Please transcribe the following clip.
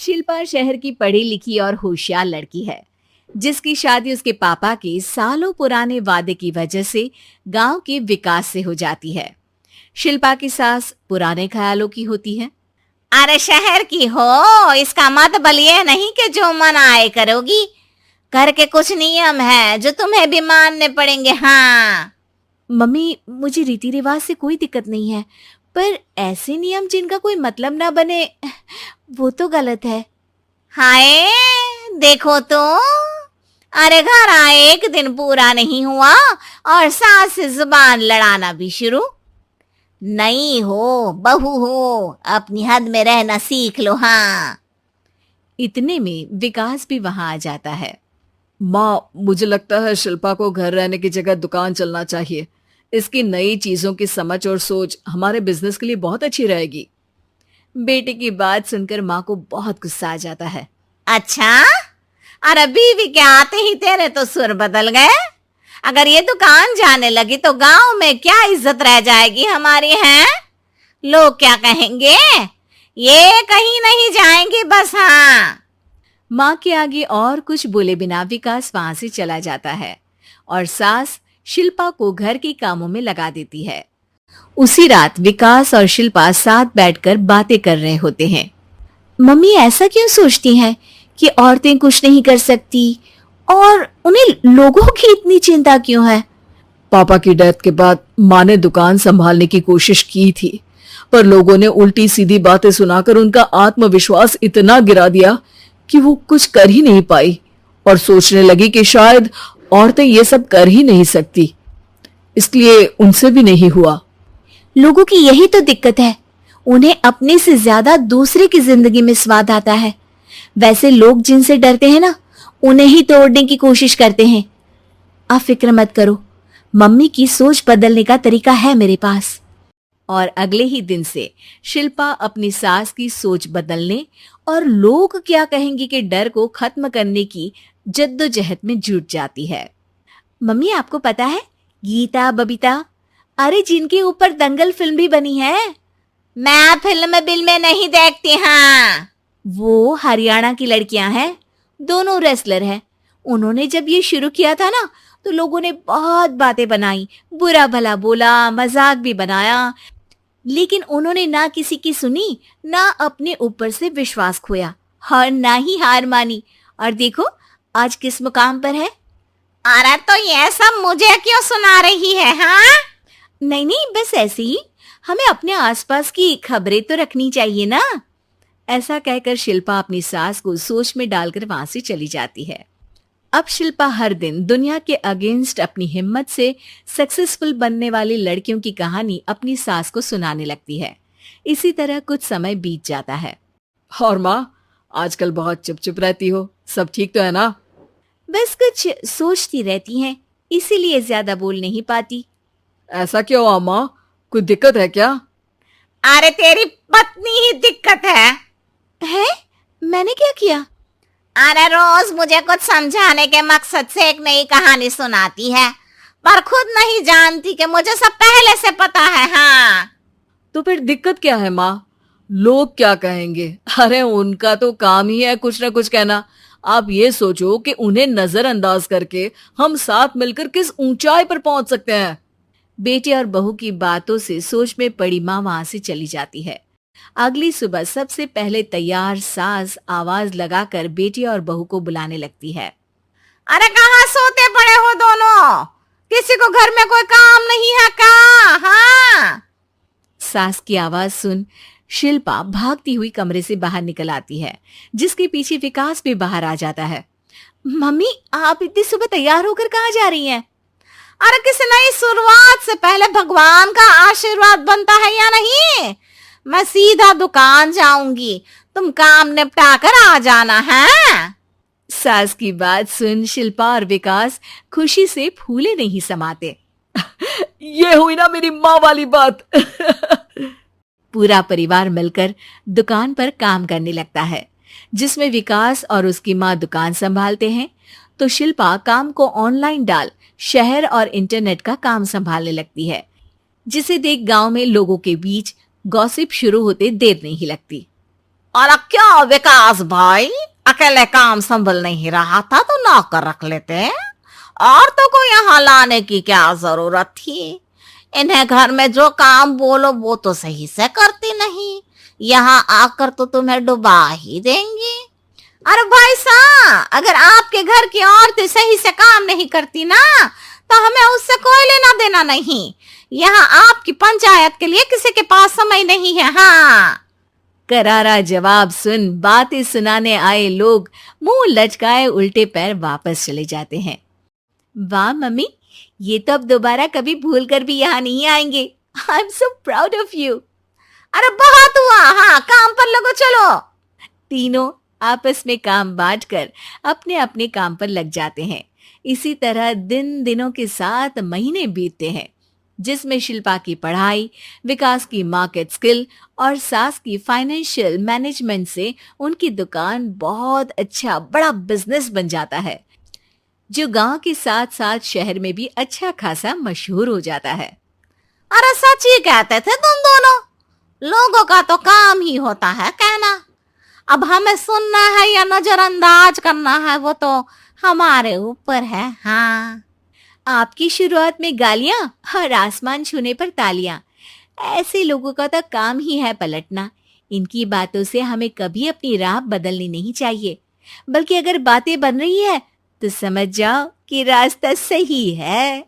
शिल्पा शहर की पढ़ी लिखी और होशियार लड़की है, जिसकी शादी उसके पापा के सालों पुराने वादे की वजह से गांव के विकास से हो जाती है। शिल्पा की सास पुराने ख्यालों की होती है। अरे शहर की हो, इसका मतलब ये नहीं कि जो मन आए करोगी। घर के कुछ नियम है जो तुम्हें भी मानने पड़ेंगे। हाँ मम्मी, मुझे रीति रिवाज से कोई दिक्कत नहीं है, पर ऐसे नियम जिनका कोई मतलब ना बने, वो तो गलत है। हाय, देखो तो। अरे घर आए एक दिन पूरा नहीं हुआ और सास से जुबान लड़ाना भी शुरू। नहीं हो, बहू हो, अपनी हद में रहना सीख लो। हाँ। इतने में विकास भी वहां आ जाता है। माँ, मुझे लगता है शिल्पा को घर रहने की जगह दुकान चलना चाहिए। इसकी नई चीजों की समझ और सोच हमारे बिजनेस के लिए बहुत अच्छी रहेगी। बेटे की बात सुनकर माँ को बहुत गुस्सा आ जाता है। अच्छा, अरे बीवी के आते ही तेरे तो सुर बदल गए। अगर ये दुकान जाने लगी तो गांव में क्या इज्जत रह जाएगी हमारी। हैं लोग क्या कहेंगे? ये कहीं नहीं जाएंगी बस। हाँ। माँ के आगे और कुछ बोले बिना विकास वहां से चला जाता है और सास शिल्पा को घर के कामों में लगा देती है। उसी रात विकास और शिल्पा साथ बैठकर बातें कर रहे होते हैं। मम्मी ऐसा क्यों सोचती हैं कि औरतें कुछ नहीं कर सकती, और उन्हें लोगों की इतनी चिंता क्यों है? पापा की डेथ के बाद माँ ने दुकान संभालने की कोशिश की थी, पर लोगों ने उल्टी सीधी बातें सुनाकर उनका आत्मविश्वास इतना गिरा दिया कि वो कुछ कर ही नहीं पाई और सोचने लगी कि शायद औरतें ये सब कर ही नहीं सकती, इसलिए उनसे भी नहीं हुआ। लोगों की यही तो दिक्कत है, उन्हें अपने से ज्यादा दूसरे की जिंदगी में स्वाद आता है। वैसे लोग जिनसे डरते हैं ना, उन्हें ही तोड़ने की कोशिश करते हैं। आप फिक्र मत करो, मम्मी की सोच बदलने का तरीका है मेरे पास। और अगले ही दिन से शिल्पा अपनी सास की सोच बदलने और लोग क्या कहेंगे के डर को खत्म करने की जद्दोजहद में जुट जाती है। मम्मी, आपको पता है गीता, बबीता, अरे जिनके ऊपर दंगल फिल्म भी बनी है। मैं फिल्म बिल में नहीं देखती। हाँ। वो हरियाणा की लड़कियां हैं, दोनों रेसलर हैं। उन्होंने जब ये शुरू किया था ना, तो लोगों ने बहुत बातें बनाई, बुरा भला बोला, मजाक भी बनाया, लेकिन उन्होंने ना किसी की सुनी, ना अपने ऊपर से विश्वास खोया और ना ही हार मानी। और देखो आज किस मुकाम पर है। अरे तो ये सब मुझे क्यों सुना रही है? हाँ। नहीं नहीं, बस ऐसे ही, हमें अपने आसपास की खबरें तो रखनी चाहिए ना। ऐसा कहकर शिल्पा अपनी सास को सोच में डालकर वहां से चली जाती है। अब शिल्पा हर दिन दुनिया के अगेंस्ट अपनी हिम्मत से सक्सेसफुल बनने वाली लड़कियों की कहानी अपनी सास को सुनाने लगती है। इसी तरह कुछ समय बीत जाता है। और माँ, आजकल बहुत चुप चुप रहती हो, सब ठीक तो है ना? बस कुछ सोचती रहती हैं, इसीलिए ज्यादा बोल नहीं पाती। ऐसा क्यों हुआ माँ, कोई दिक्कत है क्या? अरे तेरी पत्नी ही दिक्कत है। मैंने क्या किया? अरे रोज मुझे कुछ समझाने के मकसद से एक नई कहानी सुनाती है, पर खुद नहीं जानती कि मुझे सब पहले से पता है। हाँ। तो फिर दिक्कत क्या है माँ? लोग क्या कहेंगे? अरे उनका तो काम ही है कुछ ना कुछ कहना। आप ये सोचो कि उन्हें नजरअंदाज करके हम साथ मिलकर किस ऊंचाई पर पहुंच सकते हैं। बेटे और बहू की बातों से सोच में पड़ी माँ वहां से चली जाती है। अगली सुबह सबसे पहले तैयार सास आवाज लगाकर बेटी और बहू को बुलाने लगती है। अरे कहाँ सोते पड़े हो दोनों? किसी को घर में कोई काम नहीं है का? हाँ। सास की आवाज सुन शिल्पा भागती हुई कमरे से बाहर निकल आती है, जिसके पीछे विकास भी बाहर आ जाता है। मम्मी, आप इतनी सुबह तैयार होकर कहाँ जा रही हैं? अरे किसी नई शुरुआत से पहले भगवान का आशीर्वाद बनता है या नहीं? मैं सीधा दुकान जाऊंगी, तुम काम निपटा कर आ जाना है। सास की बात सुन शिल्पा और विकास खुशी से फूले नहीं समाते। ये हुई ना मेरी माँ वाली बात। पूरा परिवार मिलकर दुकान पर काम करने लगता है, जिसमें विकास और उसकी माँ दुकान संभालते हैं, तो शिल्पा काम को ऑनलाइन डाल शहर और इंटरनेट का काम संभालने लगती है, जिसे देख गांव में लोगों के बीच गॉसिप शुरू होते देर नहीं लगती। और क्या विकास भाई, अकेले काम संभल नहीं रहा था तो नौकर रख लेते, औरतों को यहाँ लाने की क्या जरूरत थी। इन्हें घर में जो काम बोलो वो तो सही से करती नहीं, यहाँ आकर तो तुम्हें डुबा ही देंगी। अरे भाई साहब, अगर आपके घर की औरतें सही से काम नहीं करती ना तो हमें उससे कोई लेना देना नहीं। यहाँ आपकी पंचायत के लिए किसी के पास समय नहीं है। हाँ, करारा जवाब सुन बातें सुनाने आए लोग मुंह लचकाए उल्टे पैर वापस चले जाते हैं। वाह मम्मी, ये तो अब दोबारा कभी भूल कर भी यहाँ नहीं आएंगे। I am so proud of you. अरे बहुत हुआ, हाँ काम पर लगो चलो। तीनों आपस में काम बांटकर अपने अपने काम पर लग जाते हैं। इसी तरह दिनों के साथ महीने बीतते हैं, जिसमें शिल्पा की पढ़ाई, विकास की मार्केट स्किल और सास की फाइनेंशियल मैनेजमेंट से उनकी दुकान बहुत अच्छा बड़ा बिजनेस बन जाता है, जो गांव के साथ साथ शहर में भी अच्छा खासा मशहूर हो जाता है। अरे सच ही कहते थे तुम दोनों, लोगों का तो काम ही होता है कहना। अब हमें सुनना है या नजरअंदाज करना है वो तो हमारे ऊपर है। हाँ, आपकी शुरुआत में गालियां और आसमान छूने पर तालियां, ऐसे लोगों का तो काम ही है पलटना। इनकी बातों से हमें कभी अपनी राह बदलनी नहीं चाहिए, बल्कि अगर बातें बन रही है तो समझ जाओ कि रास्ता सही है।